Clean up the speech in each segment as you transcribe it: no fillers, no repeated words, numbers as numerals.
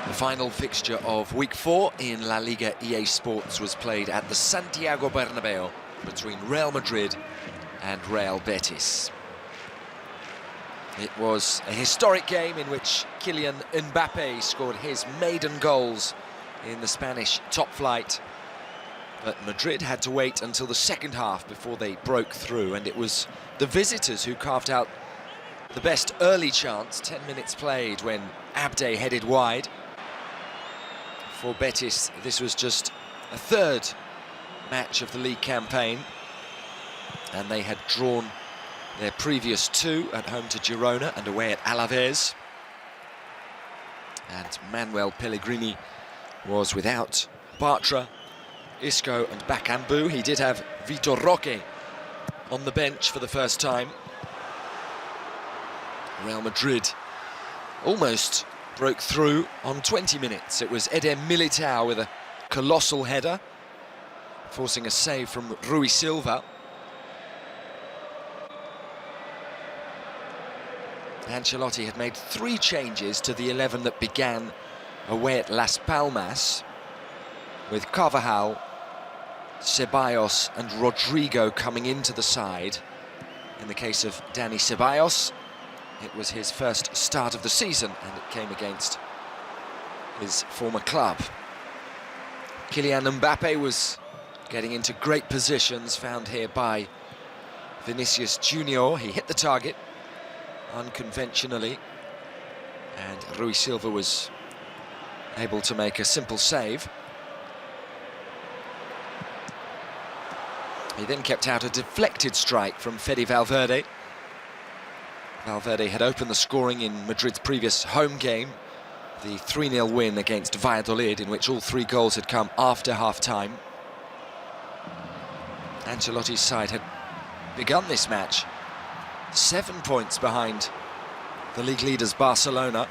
The final fixture of Week 4 in La Liga EA Sports was played at the Santiago Bernabeu between Real Madrid and Real Betis. It was a historic game in which Kylian Mbappe scored his maiden goals in the Spanish top flight. But Madrid had to wait until the second half before they broke through, and it was the visitors who carved out the best early chance. 10 minutes played when Abde headed wide. For Betis, this was just a third match of the league campaign, and they had drawn their previous two at home to Girona and away at Alaves. And Manuel Pellegrini was without Bartra, Isco and Bakambu. He did have Vitor Roque on the bench for the first time. Real Madrid almost broke through on 20 minutes. It was Eder Militao with a colossal header, forcing a save from Rui Silva. Ancelotti had made 3 changes to the 11 that began away at Las Palmas, with Carvajal, Ceballos and Rodrigo coming into the side. In the case of Dani Ceballos, it was his first start of the season, and it came against his former club. Kylian Mbappe was getting into great positions, found here by Vinicius Junior. He hit the target unconventionally, and Rui Silva was able to make a simple save. He then kept out a deflected strike from Fede Valverde. Valverde had opened the scoring in Madrid's previous home game, the 3-0 win against Valladolid, in which all 3 goals had come after half-time. Ancelotti's side had begun this match 7 points behind the league leaders Barcelona,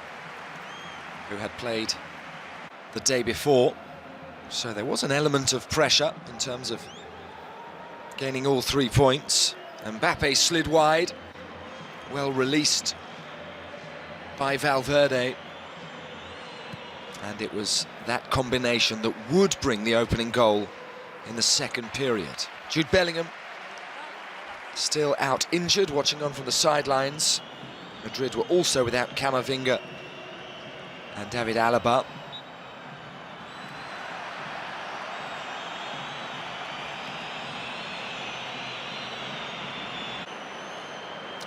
who had played the day before. So there was an element of pressure in terms of gaining all 3 points. Mbappe slid wide, well released by Valverde, and it was that combination that would bring the opening goal in the second period. Jude Bellingham still out injured, watching on from the sidelines. Madrid were also without Camavinga and David Alaba.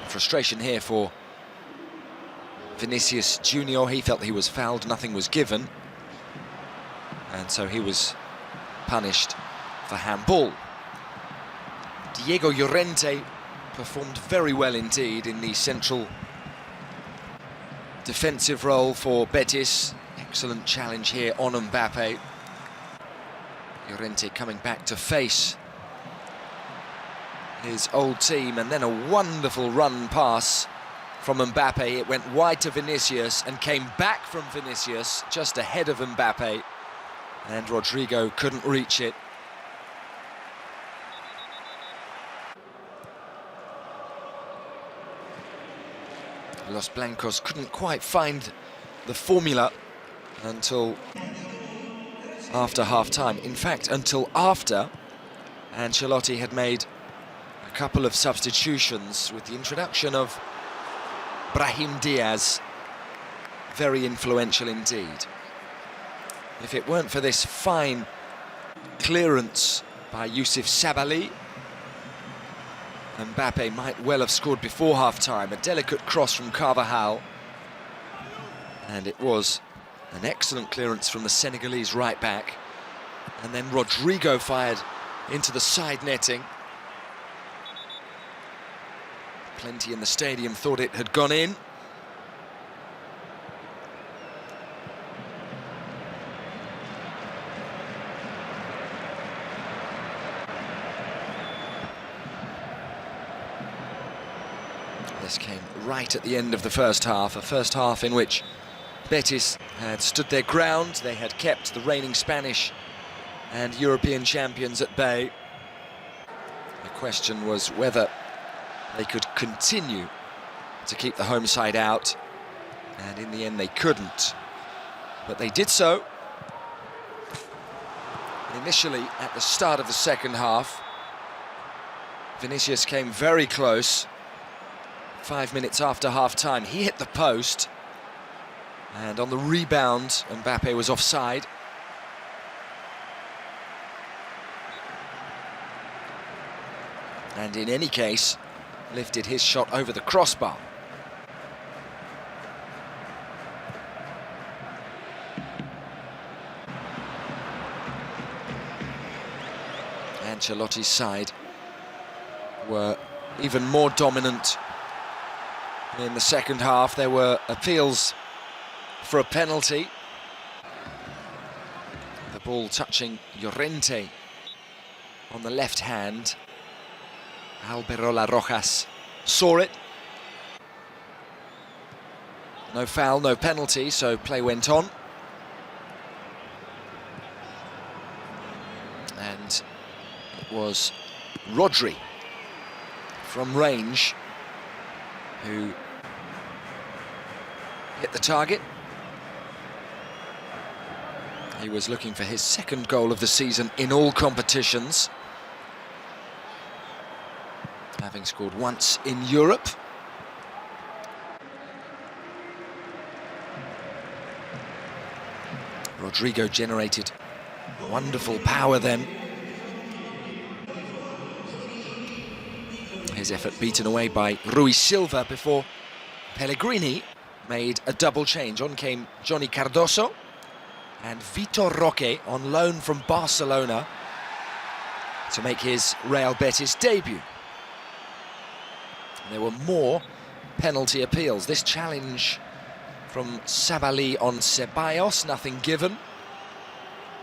Frustration here for Vinicius Junior. He felt he was fouled, nothing was given, and so he was punished for handball. Diego Llorente performed very well indeed in the central defensive role for Betis. Excellent challenge here on Mbappe. Llorente coming back to face his old team, and then a wonderful run pass from Mbappe. It went wide to Vinicius and came back from Vinicius just ahead of Mbappe, and Rodrigo couldn't reach it. Los Blancos couldn't quite find the formula until after half-time. In fact, until after Ancelotti had made a couple of substitutions, with the introduction of Brahim Diaz, very influential indeed. If it weren't for this fine clearance by Youssouf Sabaly, Mbappe might well have scored before half-time. A delicate cross from Carvajal, and it was an excellent clearance from the Senegalese right-back. And then Rodrigo fired into the side netting. Plenty in the stadium thought it had gone in. This came right at the end of the first half, a first half in which Betis had stood their ground. They had kept the reigning Spanish and European champions at bay. The question was whether they could continue to keep the home side out, and in the end they couldn't. But they did so initially at the start of the second half. Vinicius came very close. 5 minutes after half-time, he hit the post. And on the rebound, Mbappe was offside. And in any case, lifted his shot over the crossbar. Ancelotti's side were even more dominant in the second half. There were appeals for a penalty. The ball touching Llorente on the left hand. Alberola Rojas saw it. No foul, no penalty, so play went on. And it was Rodri from range who hit the target. He was looking for his second goal of the season in all competitions, having scored once in Europe. Rodrigo generated wonderful power then. His effort beaten away by Rui Silva before Pellegrini made a double change. On came Johnny Cardoso and Vitor Roque on loan from Barcelona to make his Real Betis debut. And there were more penalty appeals. This challenge from Sabali on Ceballos, nothing given.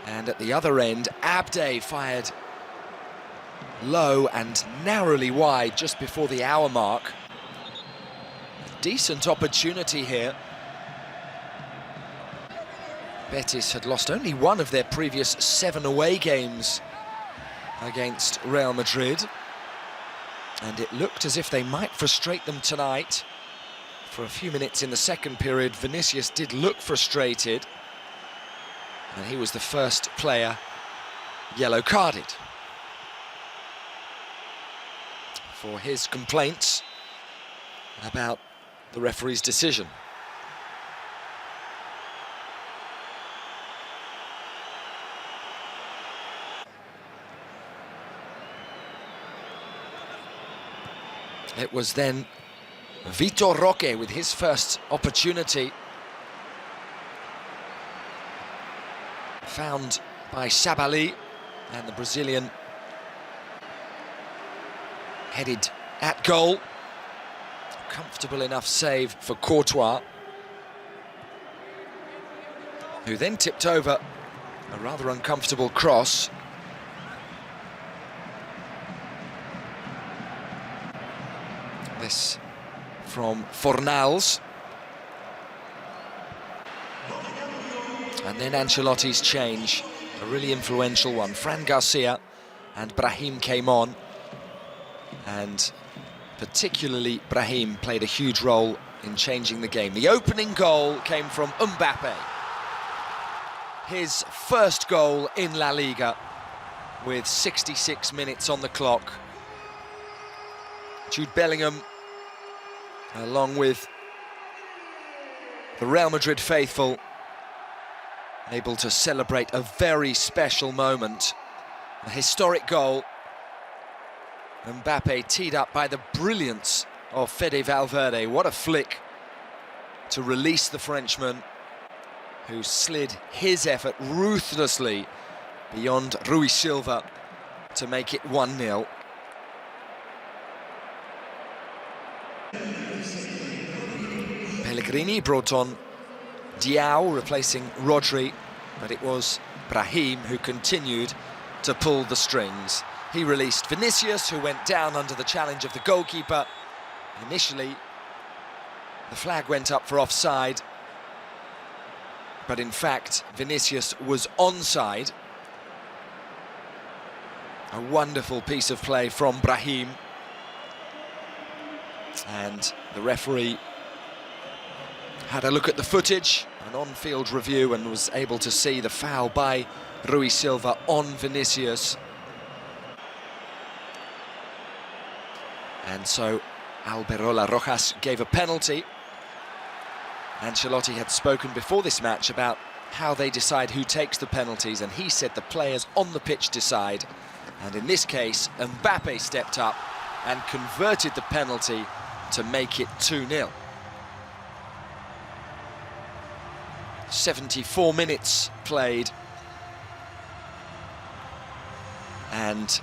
And at the other end, Abde fired low and narrowly wide just before the hour mark. A decent opportunity here. Betis had lost only one of their previous 7 away games against Real Madrid, and it looked as if they might frustrate them tonight. For a few minutes in the second period, Vinicius did look frustrated, and he was the first player yellow-carded for his complaints about the referee's decision. It was then Vitor Roque with his first opportunity, found by Sabali, and the Brazilian headed at goal. Comfortable enough save for Courtois, who then tipped over a rather uncomfortable cross. This from Fornals. And then Ancelotti's change, a really influential one. Fran Garcia and Brahim came on, and particularly Brahim played a huge role in changing the game. The opening goal came from Mbappe. His first goal in La Liga with 66 minutes on the clock. Jude Bellingham, along with the Real Madrid faithful, able to celebrate a very special moment. A historic goal. Mbappe teed up by the brilliance of Fede Valverde. What a flick to release the Frenchman, who slid his effort ruthlessly beyond Rui Silva to make it 1-0. Pellegrini brought on Diao, replacing Rodri, but it was Brahim who continued to pull the strings. He released Vinicius, who went down under the challenge of the goalkeeper. Initially, the flag went up for offside, but in fact, Vinicius was onside. A wonderful piece of play from Brahim. And the referee had a look at the footage an on-field review and was able to see the foul by Rui Silva on Vinicius. And so Alberola Rojas gave a penalty. Ancelotti had spoken before this match about how they decide who takes the penalties, and he said the players on the pitch decide. And in this case, Mbappe stepped up and converted the penalty to make it 2-0. 74 minutes played, and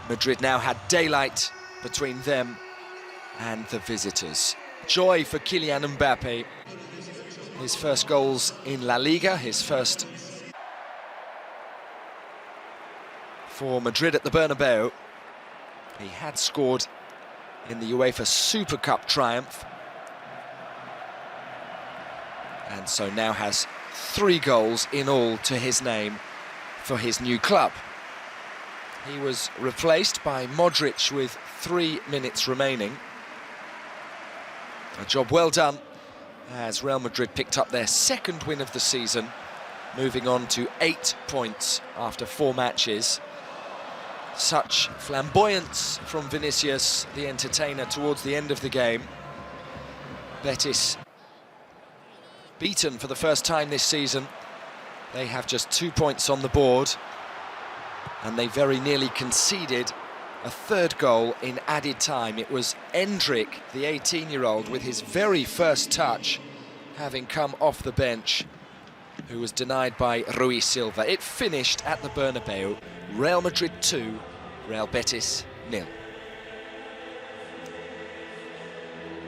Madrid now had daylight between them and the visitors. Joy for Kylian Mbappe. His first goals in La Liga, his first for Madrid at the Bernabeu. He had scored in the UEFA Super Cup triumph, and so now has 3 goals in all to his name for his new club. He was replaced by Modric with 3 minutes remaining. A job well done, as Real Madrid picked up their 2nd win of the season, moving on to 8 points after 4 matches. Such flamboyance from Vinicius, the entertainer, towards the end of the game. Betis beaten for the first time this season. They have just 2 points on the board, and they very nearly conceded a 3rd goal in added time. It was Endrick, the 18-year-old, with his very first touch, having come off the bench, who was denied by Rui Silva. It finished at the Bernabeu. Real Madrid 2, Real Betis 0.